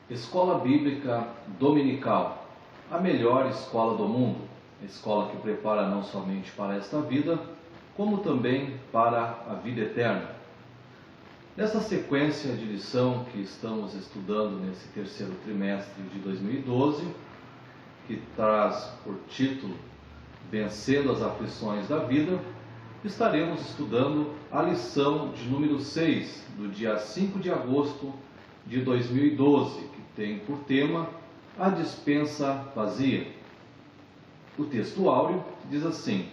Escola Bíblica Dominical, a melhor escola do mundo, a escola que prepara não somente para esta vida, como também para a vida eterna. Nessa sequência de lição que estamos estudando nesse terceiro trimestre de 2012, que traz por título Vencendo as Aflições da Vida, estaremos estudando a lição de número 6, do dia 5 de agosto de 2012, que tem por tema a dispensa vazia. O texto áureo diz assim: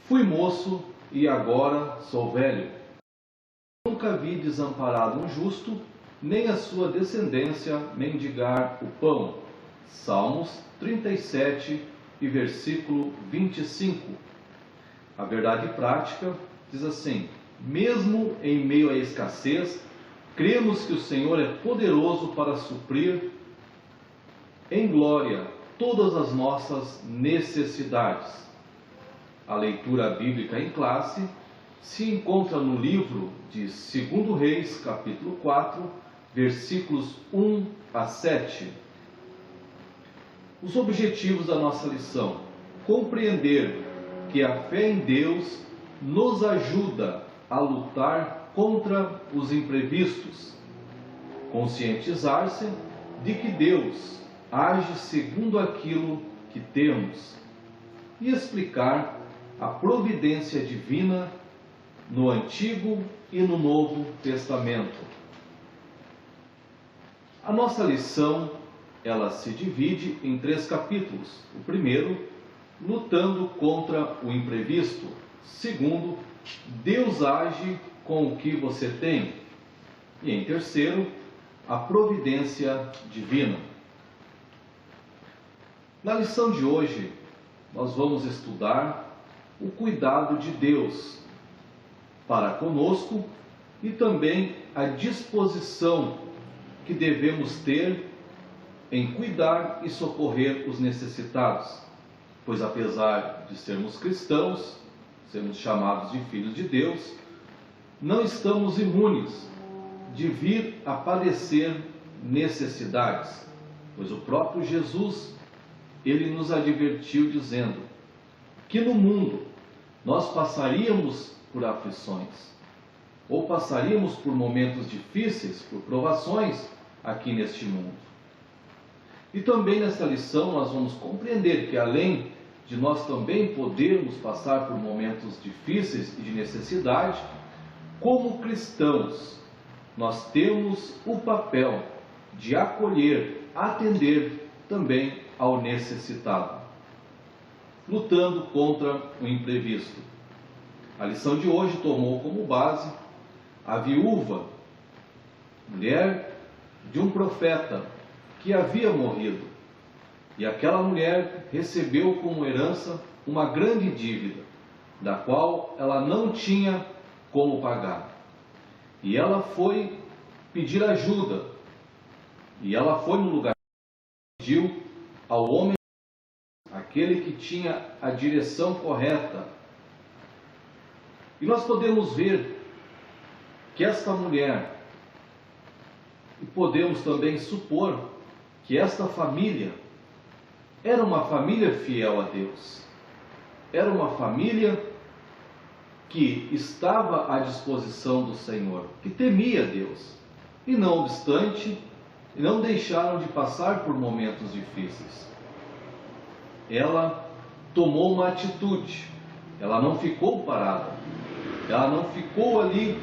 Fui moço e agora sou velho. Nunca vi desamparado um justo, nem a sua descendência mendigar o pão. Salmos 37 e versículo 25. A verdade prática diz assim: mesmo em meio à escassez, cremos que o Senhor é poderoso para suprir em glória todas as nossas necessidades. A leitura bíblica em classe se encontra no livro de 2 Reis, capítulo 4, versículos 1 a 7. Os objetivos da nossa lição: compreender que a fé em Deus nos ajuda a lutar contra os imprevistos, conscientizar-se de que Deus age segundo aquilo que temos e explicar a providência divina no Antigo e no Novo Testamento. A nossa lição, ela se divide em 3 capítulos. O primeiro, lutando contra o imprevisto. Segundo, Deus age com o que você tem. E em terceiro, a providência divina. Na lição de hoje, nós vamos estudar o cuidado de Deus para conosco e também a disposição que devemos ter em cuidar e socorrer os necessitados. Pois apesar de sermos cristãos, sermos chamados de filhos de Deus, não estamos imunes de vir a padecer necessidades. Pois o próprio Jesus, ele nos advertiu dizendo que no mundo nós passaríamos por aflições, ou passaríamos por momentos difíceis, por provações aqui neste mundo. E também nessa lição nós vamos compreender que além de nós também podermos passar por momentos difíceis e de necessidade, como cristãos, nós temos o papel de acolher, atender também ao necessitado, lutando contra o imprevisto. A lição de hoje tomou como base a viúva, mulher de um profeta que havia morrido. E aquela mulher recebeu como herança uma grande dívida, da qual ela não tinha como pagar. E ela foi pedir ajuda. E ela foi no lugar que pediu ao homem, aquele que tinha a direção correta. E nós podemos ver que esta mulher, e podemos também supor que esta família era uma família fiel a Deus. Era uma família que estava à disposição do Senhor, que temia Deus. E não obstante, não deixaram de passar por momentos difíceis. Ela tomou uma atitude, ela não ficou parada, ela não ficou ali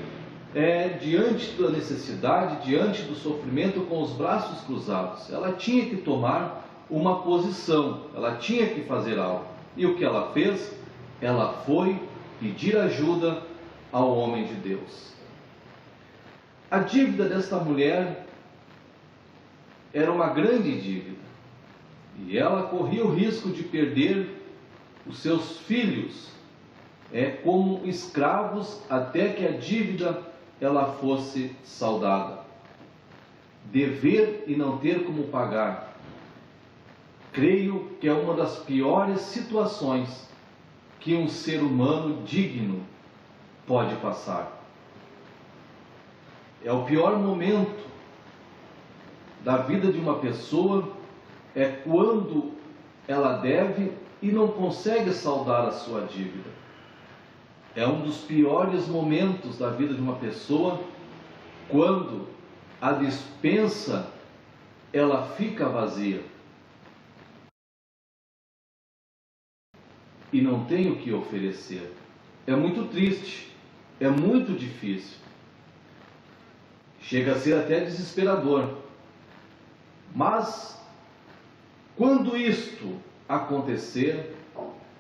diante da necessidade, diante do sofrimento com os braços cruzados. Ela tinha que tomar uma posição, ela tinha que fazer algo. E o que ela fez? Ela foi pedir ajuda ao homem de Deus. A dívida desta mulher era uma grande dívida. E ela corria o risco de perder os seus filhos como escravos até que a dívida ela fosse saldada. Dever e não ter como pagar, creio que é uma das piores situações que um ser humano digno pode passar. É o pior momento da vida de uma pessoa é quando ela deve e não consegue saldar a sua dívida. É um dos piores momentos da vida de uma pessoa quando a despensa ela fica vazia e não tem o que oferecer. É muito triste, é muito difícil. Chega a ser até desesperador. Mas, quando isto acontecer,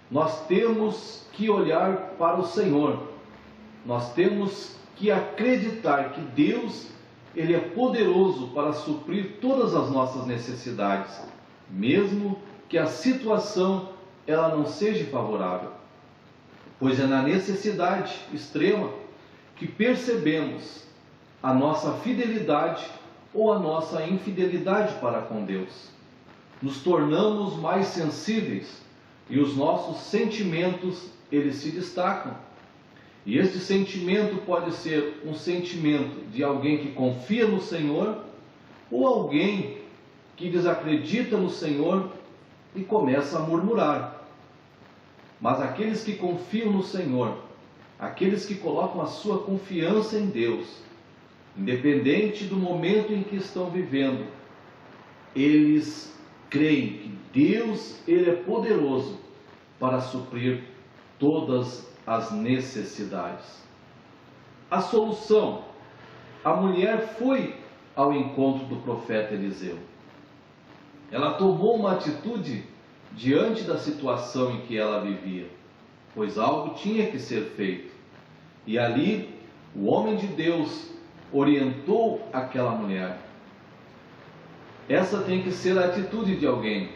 nós temos que olhar para o Senhor. Nós temos que acreditar que Deus, Ele é poderoso para suprir todas as nossas necessidades, mesmo que a situação ela não seja favorável. Pois é na necessidade extrema que percebemos a nossa fidelidade ou a nossa infidelidade para com Deus. Nos tornamos mais sensíveis e os nossos sentimentos, eles se destacam. E este sentimento pode ser um sentimento de alguém que confia no Senhor ou alguém que desacredita no Senhor e começa a murmurar. Mas aqueles que confiam no Senhor, aqueles que colocam a sua confiança em Deus, independente do momento em que estão vivendo, eles creem que Deus, Ele é poderoso para suprir todas as necessidades. A solução: a mulher foi ao encontro do profeta Eliseu. Ela tomou uma atitude diante da situação em que ela vivia, pois algo tinha que ser feito. E ali, o homem de Deus orientou aquela mulher. Essa tem que ser a atitude de alguém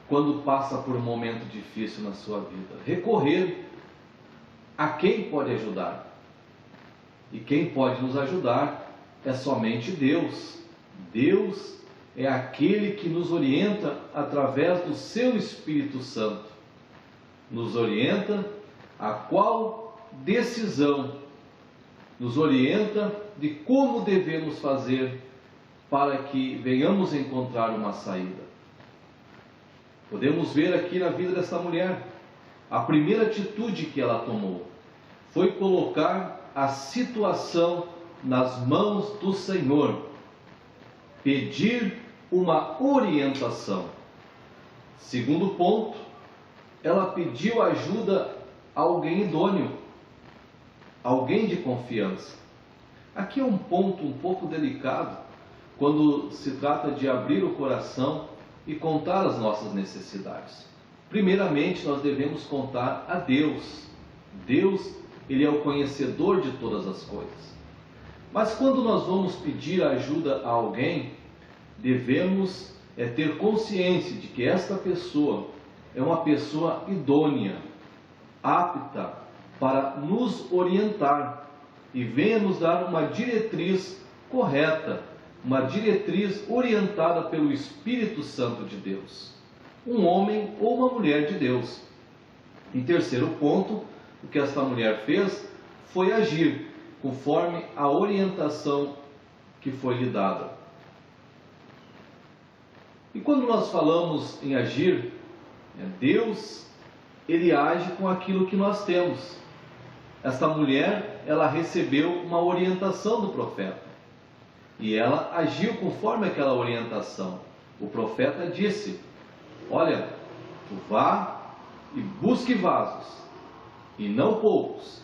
quando passa por um momento difícil na sua vida. Recorrer a quem pode ajudar. E quem pode nos ajudar é somente Deus. Deus é aquele que nos orienta através do seu Espírito Santo. Nos orienta a qual decisão, nos orienta de como devemos fazer para que venhamos encontrar uma saída. Podemos ver aqui na vida dessa mulher, a primeira atitude que ela tomou foi colocar a situação nas mãos do Senhor, pedir uma orientação. Segundo ponto, ela pediu ajuda a alguém idôneo, alguém de confiança. Aqui é um ponto um pouco delicado, quando se trata de abrir o coração e contar as nossas necessidades. Primeiramente, nós devemos contar a Deus. Deus, Ele é o conhecedor de todas as coisas. Mas quando nós vamos pedir ajuda a alguém, devemos ter consciência de que esta pessoa é uma pessoa idônea, apta para nos orientar e venha nos dar uma diretriz correta, uma diretriz orientada pelo Espírito Santo de Deus, um homem ou uma mulher de Deus. Em terceiro ponto, o que esta mulher fez foi agir conforme a orientação que foi lhe dada. E quando nós falamos em agir, Deus, Ele age com aquilo que nós temos. Esta mulher, ela recebeu uma orientação do profeta. E ela agiu conforme aquela orientação. O profeta disse: olha, tu vá e busque vasos, e não poucos,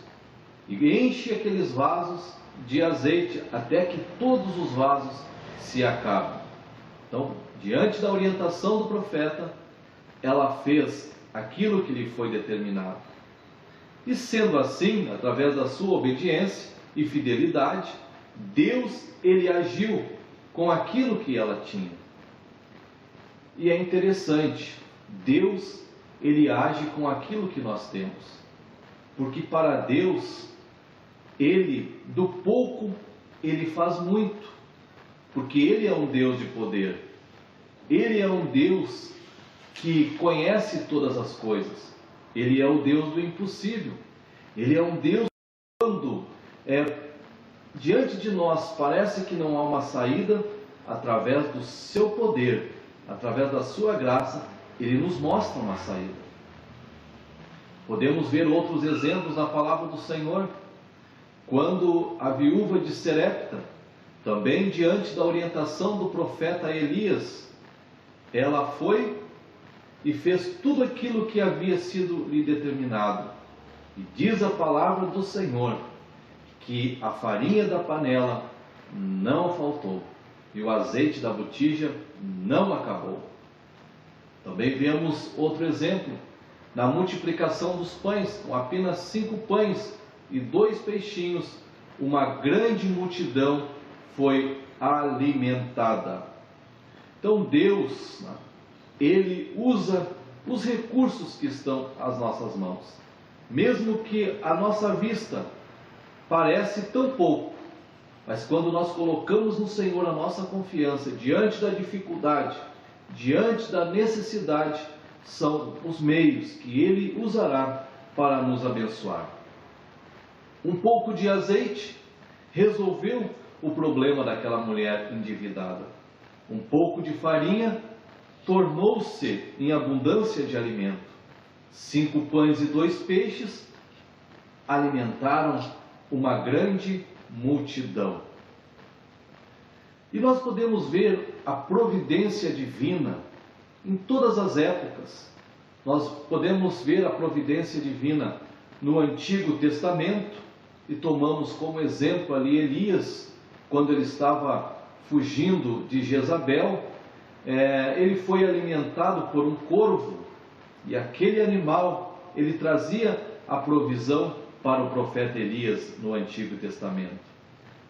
e enche aqueles vasos de azeite, até que todos os vasos se acabem. Então, diante da orientação do profeta, ela fez aquilo que lhe foi determinado. E sendo assim, através da sua obediência e fidelidade, Deus, Ele agiu com aquilo que ela tinha. E é interessante, Deus, Ele age com aquilo que nós temos. Porque para Deus, Ele, do pouco, Ele faz muito. Porque Ele é um Deus de poder. Ele é um Deus que conhece todas as coisas. Ele é o Deus do impossível. Ele é um Deus que, quando diante de nós parece que não há uma saída, através do seu poder, através da sua graça, Ele nos mostra uma saída. Podemos ver outros exemplos na palavra do Senhor, quando a viúva de Serepta, também diante da orientação do profeta Elias, ela foi e fez tudo aquilo que havia sido lhe determinado. E diz a palavra do Senhor que a farinha da panela não faltou e o azeite da botija não acabou. Também vemos outro exemplo na multiplicação dos pães. Com apenas 5 pães e 2 peixinhos, uma grande multidão foi alimentada. Então Deus, Ele usa os recursos que estão às nossas mãos. Mesmo que a nossa vista parece tão pouco, mas quando nós colocamos no Senhor a nossa confiança diante da dificuldade, diante da necessidade, são os meios que Ele usará para nos abençoar. Um pouco de azeite resolveu o problema daquela mulher endividada. Um pouco de farinha tornou-se em abundância de alimento. 5 pães e 2 peixes alimentaram uma grande multidão. E nós podemos ver a providência divina em todas as épocas. Nós podemos ver a providência divina no Antigo Testamento, e tomamos como exemplo ali Elias, quando ele estava fugindo de Jezabel. Ele foi alimentado por um corvo, e aquele animal, ele trazia a provisão para o profeta Elias no Antigo Testamento.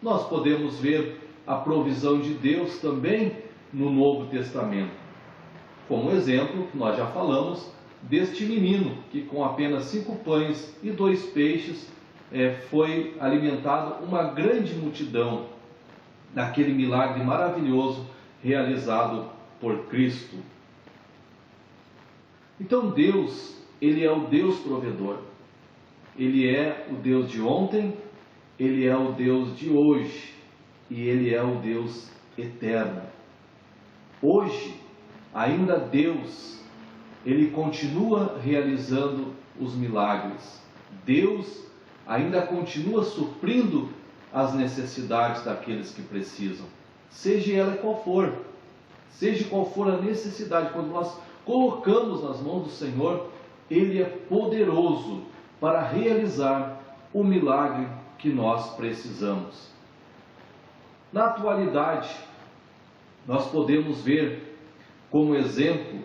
Nós podemos ver a provisão de Deus também no Novo Testamento. Como exemplo, nós já falamos deste menino que com apenas 5 pães e 2 peixes foi alimentado uma grande multidão naquele milagre maravilhoso realizado por Cristo. Então Deus, Ele é o Deus provedor. Ele é o Deus de ontem, Ele é o Deus de hoje e Ele é o Deus eterno. Hoje, ainda Deus, Ele continua realizando os milagres. Deus ainda continua suprindo as necessidades daqueles que precisam, seja ela qual for, seja qual for a necessidade. Quando nós colocamos nas mãos do Senhor, Ele é poderoso para realizar o milagre que nós precisamos. Na atualidade, nós podemos ver como exemplo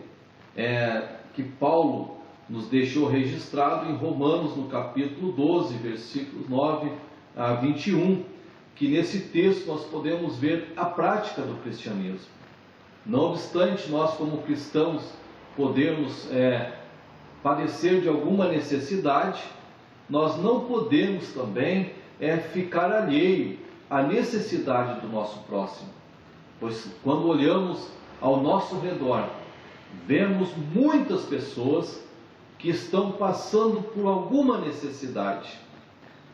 que Paulo nos deixou registrado em Romanos, no capítulo 12, versículos 9 a 21, que nesse texto nós podemos ver a prática do cristianismo. Não obstante nós, como cristãos, podermos padecer de alguma necessidade, nós não podemos também ficar alheio à necessidade do nosso próximo. Pois quando olhamos ao nosso redor, vemos muitas pessoas que estão passando por alguma necessidade.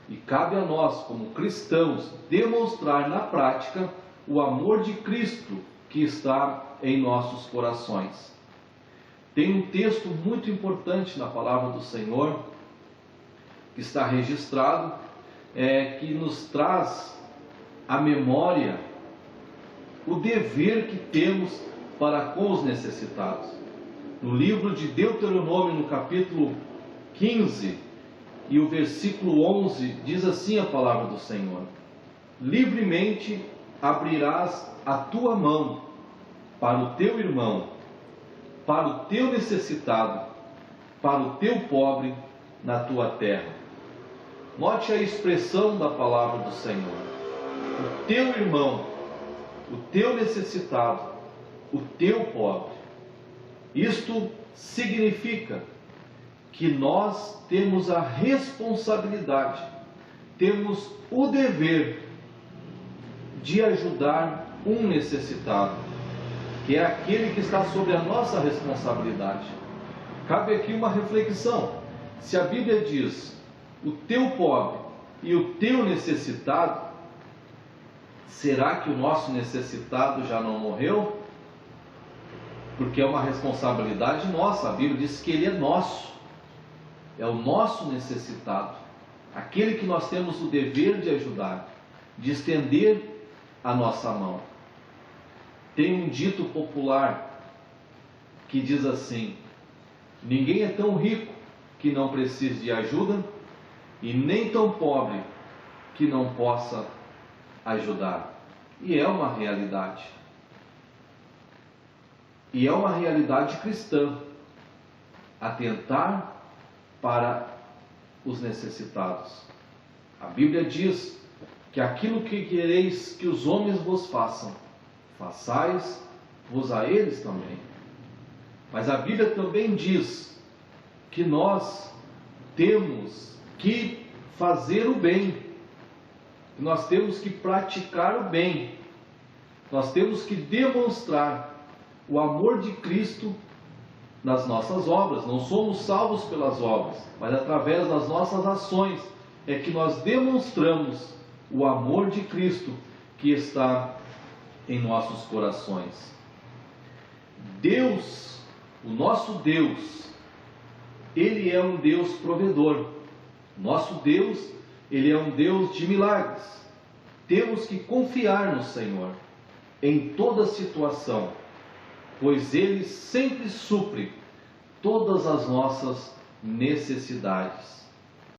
E cabe a nós, como cristãos, demonstrar na prática o amor de Cristo que está em nossos corações. Tem um texto muito importante na palavra do Senhor, que está registrado, que nos traz à memória o dever que temos para com os necessitados. No livro de Deuteronômio, no capítulo 15, e o versículo 11, diz assim a palavra do Senhor: livremente abrirás a tua mão para o teu irmão, para o teu necessitado, para o teu pobre na tua terra. Note a expressão da palavra do Senhor: o teu irmão, o teu necessitado, o teu pobre. Isto significa que nós temos a responsabilidade, temos o dever de ajudar um necessitado, que é aquele que está sob a nossa responsabilidade. Cabe aqui uma reflexão. Se a Bíblia diz o teu pobre e o teu necessitado, Será que o nosso necessitado já não morreu? Porque é uma responsabilidade nossa. A Bíblia diz que ele é nosso. É o nosso necessitado. Aquele que nós temos o dever de ajudar, de estender a nossa mão. Tem um dito popular que diz assim: ninguém é tão rico que não precise de ajuda, e nem tão pobre que não possa ajudar. E é uma realidade. E é uma realidade cristã, atentar para os necessitados. A Bíblia diz que aquilo que quereis que os homens vos façam, façais-vos a eles também. Mas a Bíblia também diz que nós temos que fazer o bem, que nós temos que praticar o bem, nós temos que demonstrar o amor de Cristo nas nossas obras. Não somos salvos pelas obras, mas através das nossas ações é que nós demonstramos o amor de Cristo que está em nossos corações. Deus, o nosso Deus, Ele é um Deus provedor. Nosso Deus, Ele é um Deus de milagres. Temos que confiar no Senhor em toda situação, pois Ele sempre supre todas as nossas necessidades.